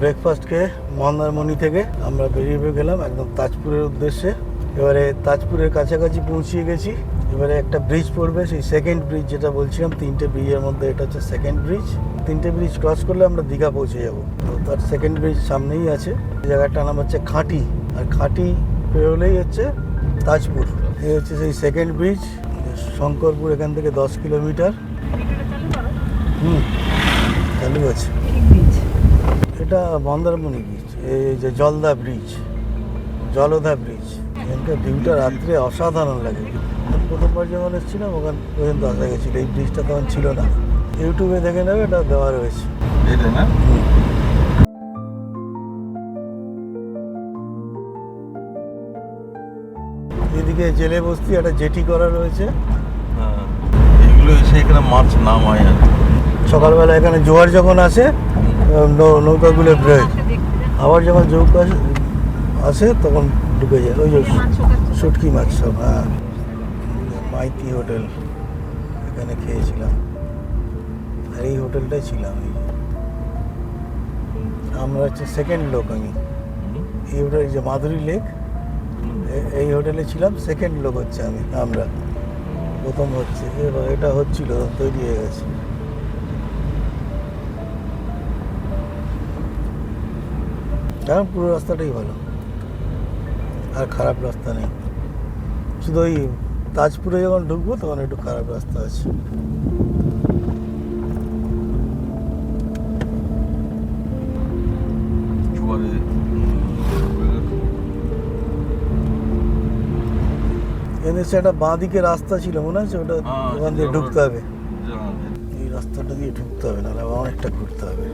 Breakfast খেয়ে মন্দারমণি থেকে আমরা বেরিয়ে গেলাম একদম তাজপুরের উদ্দেশ্যে। এবারে তাজপুরের কাছাকাছি পৌঁছিয়ে গেছি। এবারে একটা ব্রিজ পড়বে, সেই সেকেন্ড ব্রিজ যেটা বলছিলাম, 3টে ব্রিজের মধ্যে এটা হচ্ছে সেকেন্ড ব্রিজ। 3টে ব্রিজ ক্রস করলে আমরা দীঘা পৌঁছে যাব। তো তার সেকেন্ড ব্রিজ সামনেই আছে। জায়গাটার নাম হচ্ছে খাঁটি, আর খাঁটি পেরোলেই হচ্ছে তাজপুর। এই হচ্ছে সেই সেকেন্ড ব্রিজ। শঙ্করপুর এখান থেকে 10 কিলোমিটার। চালু আছে। এটা মন্দারমণি ব্রিজ, এই যে জলদা ব্রিজ, জলদা ব্রিজ। এখানকার ভিউটা রাত্রে অসাধারণ লাগে। প্রথমবার যখন এসেছিলাম ওখান পর্যন্ত আসা গেছিলো, এই ব্রিজটা তখন ছিল না। ইউটিউবে দেখে নেবে, এটা দেওয়া রয়েছে। এদিকে জেলে বস্তি, একটা জেটি করা রয়েছে। এগুলো এসে এখানে মাছ নামায় আর সকালবেলা এখানে জোয়ার যখন আসে নৌকাগুলো ব্রেক, আবার যখন জৌকা আসে তখন ঢুকে যায়। ওই যে শুটকি মাছ সব। হ্যাঁ, মাইতি হোটেল, এখানে খেয়েছিলাম। আর এই হোটেলটাই ছিলাম। আমরা হচ্ছে সেকেন্ড লোক। আমি এই হোটেল, যে মাধুরী লেক, এই হোটেলে ছিলাম। সেকেন্ড লোক হচ্ছে আমরা। প্রথম হচ্ছে এবার এটা হচ্ছিল, তৈরি হয়ে গেছে। এখন পুরো রাস্তাটাই ভালো, আর খারাপ রাস্তা নেই। শুধু ওই তাজপুরে যখন ঢুকবো তখন একটু খারাপ রাস্তা আছে। এদের একটা বাঁ দিকে রাস্তা ছিল মনে আছে, ওটা ওখান দিয়ে ঢুকতে হবে। এই রাস্তাটা দিয়ে ঢুকতে হবে, নাহলে অনেকটা ঘুরতে হবে।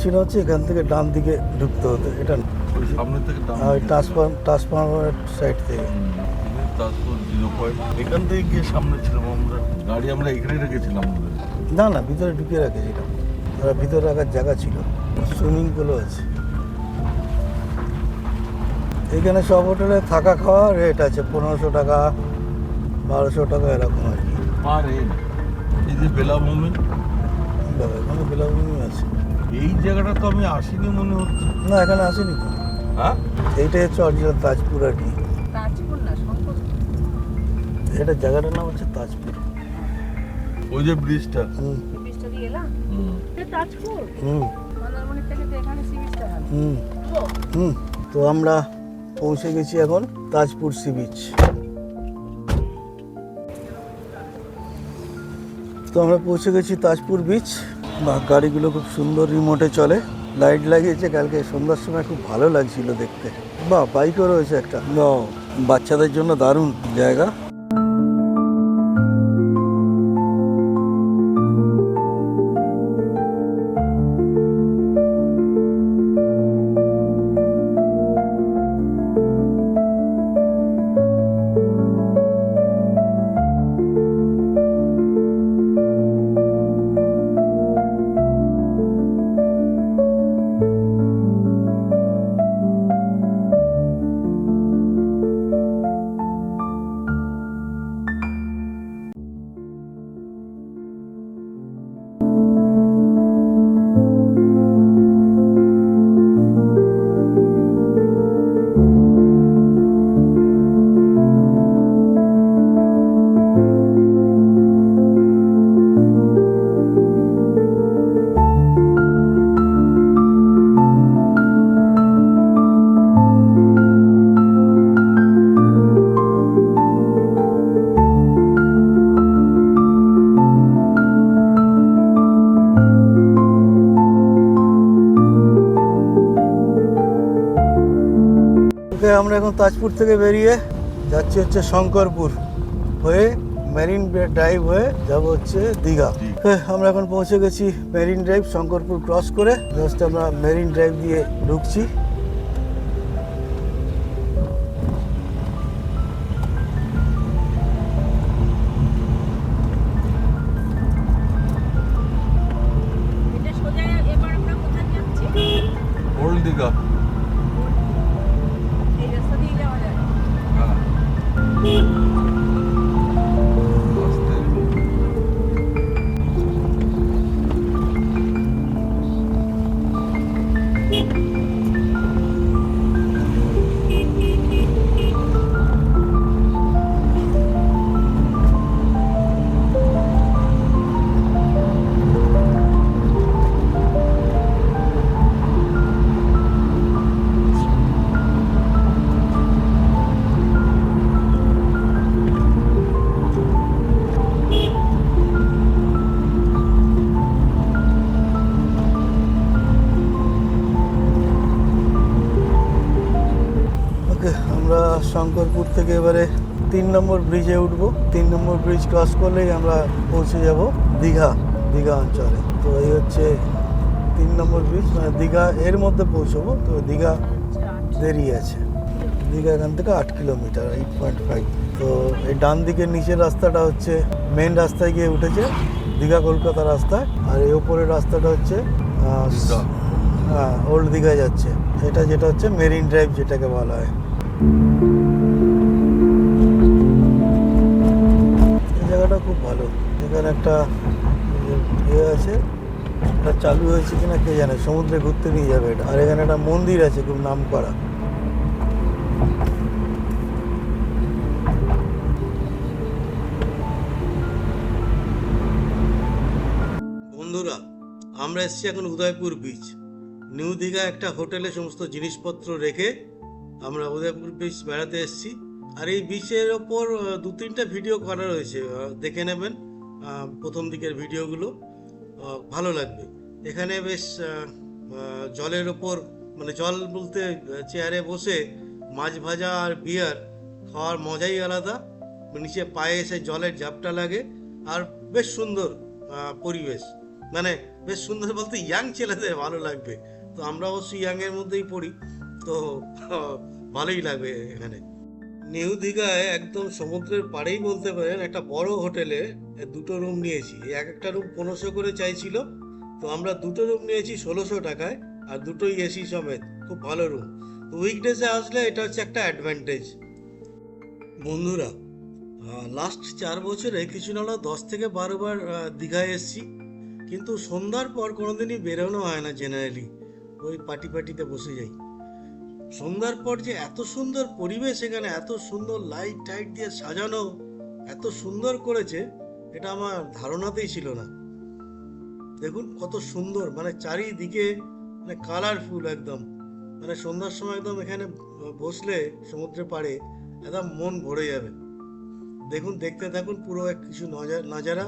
ছিল হচ্ছে এখান থেকে ডান দিকে ঢুকতে হতো। এটা সামনে থেকে ট্রান্সফরমার সাইড থেকে। এখান থেকে গিয়ে সামনে ছিলাম আমরা, গাড়ি আমরা এখানে রেখেছিলাম। না, ভিতরে ঢুকিয়ে রেখেছিলাম। ওরা ভিতরে রাখার জায়গা ছিল, সুইমিং পুলও আছে। এখানে সব হোটেলে থাকা খাওয়া রেট আছে 1500 টাকা, 1200 টাকা, এরকম আর কি। এই যে বেলাভূমি, এখানে বেলাভূমি আছে। এই জায়গাটা তো আমি আসিনি মনে হচ্ছে। না, এখানে আসিনি তো। হ্যাঁ, এইটাই হচ্ছে অরিজিনাল তাজপুর আর কি। তাজপুর না, শঙ্করপুর। এটা জায়গাটার নাম হচ্ছে তাজপুর। ওই যে ব্রিজটা, ব্রিজটা দিয়ে এলাম। এটা তাজপুর। মন্দারমণি থেকে তো এখানে সি বিচটা ভালো। তো আমরা পৌঁছে গেছি এখন তাজপুর সি বিচ। তো আমরা পৌঁছে গেছি তাজপুর বিচ। বা গাড়িগুলো খুব সুন্দর রিমোটে চলে, লাইট লাগিয়েছে। কালকে সন্ধ্যার সময় খুব ভালো লাগছিল দেখতে। বাইকও রয়েছে একটা। বাচ্চাদের জন্য দারুণ জায়গা। আমরা এখন তাজপুর থেকে বেরিয়ে যাচ্ছি হচ্ছে শঙ্করপুর হয়ে মেরিন ড্রাইভ হয়ে যাব হচ্ছে দীঘা। আমরা এখন পৌঁছে গেছি মেরিন ড্রাইভ, শঙ্করপুর ক্রস করে জাস্ট আমরা মেরিন ড্রাইভ দিয়ে ঢুকছি। এটা সোজা এবার আমরা কোথায় যাচ্ছি? ওল্ড দীঘা। এই রাস্তা দিয়ে যাওয়া যায়। হ্যাঁ। আস্তে। ওকে, আমরা শঙ্করপুর থেকে এবারে 3 নম্বর ব্রিজে উঠবো। 3 নম্বর ব্রিজ ক্রস করলেই আমরা পৌঁছে যাব দীঘা অঞ্চলে। তো এই হচ্ছে 3 নম্বর ব্রিজ, মানে দীঘা এর মধ্যে পৌঁছবো। তো দীঘা দেরি আছে, দীঘা এখান থেকে 8 কিলোমিটার, 8.5। তো এই ডান দিকের নিচের রাস্তাটা হচ্ছে মেন রাস্তায় গিয়ে উঠেছে, দীঘা কলকাতা রাস্তায়। আর এই ওপরের রাস্তাটা হচ্ছে দীঘা। হ্যাঁ, ওল্ড দীঘায় যাচ্ছে। এটা যেটা হচ্ছে মেরিন ড্রাইভ যেটাকে বলা হয়। এই জায়গাটা খুব ভালো, এখানে একটা ইয়ে আছে, এটা চালু হয়েছে কিনা কে জানে, সমুদ্রে ঘুরতে নিয়ে যাবে এটা। আর এখানে একটা মন্দির আছে খুব নাম করা। বন্ধুরা, আমরা এসেছি এখন উদয়পুর বিচ। নিউ দীঘা একটা হোটেলে সমস্ত জিনিসপত্র রেখে আমরা উদয়পুর বিচ বেড়াতে এসেছি। আর এই বিচের ওপর 2-3টা ভিডিও করা রয়েছে, দেখে নেবেন প্রথম দিকের ভিডিওগুলো, ভালো লাগবে। এখানে বেশ জলের ওপর, মানে জল বলতে চেয়ারে বসে মাছ ভাজা আর বিয়ার খাওয়ার মজাই আলাদা। নিচে পায়ে এসে জলের ঝাপটা লাগে, আর বেশ সুন্দর পরিবেশ। মানে বেশ সুন্দর বলতে ইয়াং ছেলেদের ভালো লাগবে। তো আমরা অবশ্য ইয়াংয়ের মধ্যেই পড়ি, তো ভালোই লাগবে এখানে। নিউ দীঘায় একদম সমুদ্রের পাড়েই বলতে পারেন একটা বড় হোটেলে 2টো রুম নিয়েছি। এক একটা রুম 1500 করে চাইছিল, তো আমরা 2টো রুম নিয়েছি 1600 টাকায়, আর দুটোই এসি সমেত, খুব ভালো রুম। তো উইকডেজে আসলে এটা হচ্ছে একটা অ্যাডভান্টেজ। বন্ধুরা, লাস্ট 4 বছরে কিছু না হলেও 10 থেকে 12 বার দীঘায় এসেছি, কিন্তু সন্ধ্যার পর কোনোদিনই বেরোনো হয় না। জেনারেলি ওই পার্টিতে বসে যাই। সন্ধ্যার পর যে এত সুন্দর পরিবেশ, এখানে এত সুন্দর লাইট টাইট দিয়ে সাজানো, এত সুন্দর করেছে, এটা আমার ধারণাতেই ছিল না। দেখুন কত সুন্দর, মানে চারিদিকে মানে কালারফুল একদম। মানে সন্ধ্যার সময় একদম এখানে বসলে সমুদ্রের পাড়ে একদম মন ভরে যাবে। দেখুন, দেখতে থাকুন পুরো কিছু নাজারা,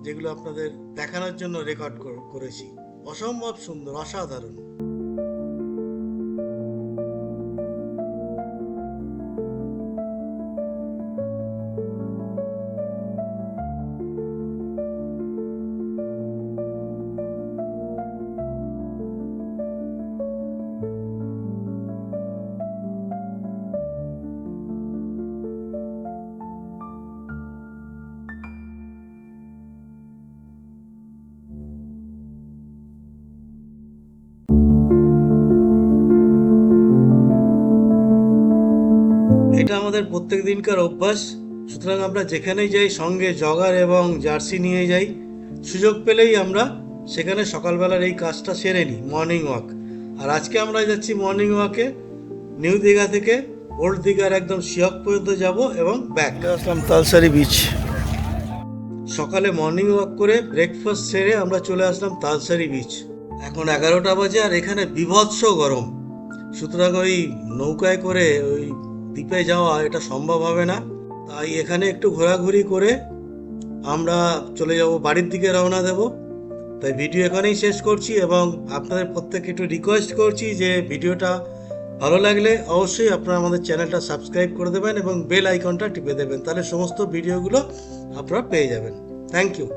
যেগুলো আপনাদের দেখানোর জন্য রেকর্ড করেছি। অসম্ভব সুন্দর, অসাধারণ। এটা আমাদের প্রত্যেক দিনকার অভ্যাস, সুতরাং আমরা যেখানেই যাই সঙ্গে জগার এবং জার্সি নিয়ে যাই। সুযোগ পেলেই আমরা সেখানে সকালবেলার এই কাজটা সেরে নিই, মর্নিং ওয়াক। আর আজকে আমরা যাচ্ছি মর্নিং ওয়াকে নিউ দীঘা থেকে ওল্ড দীঘার একদম শিয়ক পর্যন্ত যাব এবং ব্যাক। আসলাম তালসারি বিচ। সকালে মর্নিং ওয়াক করে ব্রেকফাস্ট সেরে আমরা চলে আসলাম তালসারি বিচ। এখন 11টা বাজে, আর এখানে বিভৎস গরম। সুতরাং ওই নৌকায় করে ওই দ্বীপে যাওয়া এটা সম্ভব হবে না। তাই এখানে একটু ঘোরাঘুরি করে আমরা চলে যাব, বাড়ির দিকে রওনা দেব। তাই ভিডিও এখানেই শেষ করছি, এবং আপনাদের প্রত্যেককে একটু রিকোয়েস্ট করছি যে ভিডিওটা ভালো লাগলে অবশ্যই আপনারা আমাদের চ্যানেলটা সাবস্ক্রাইব করে দেবেন এবং বেল আইকনটা টিপে দেবেন, তাহলে সমস্ত ভিডিওগুলো আপনারা পেয়ে যাবেন। Thank you.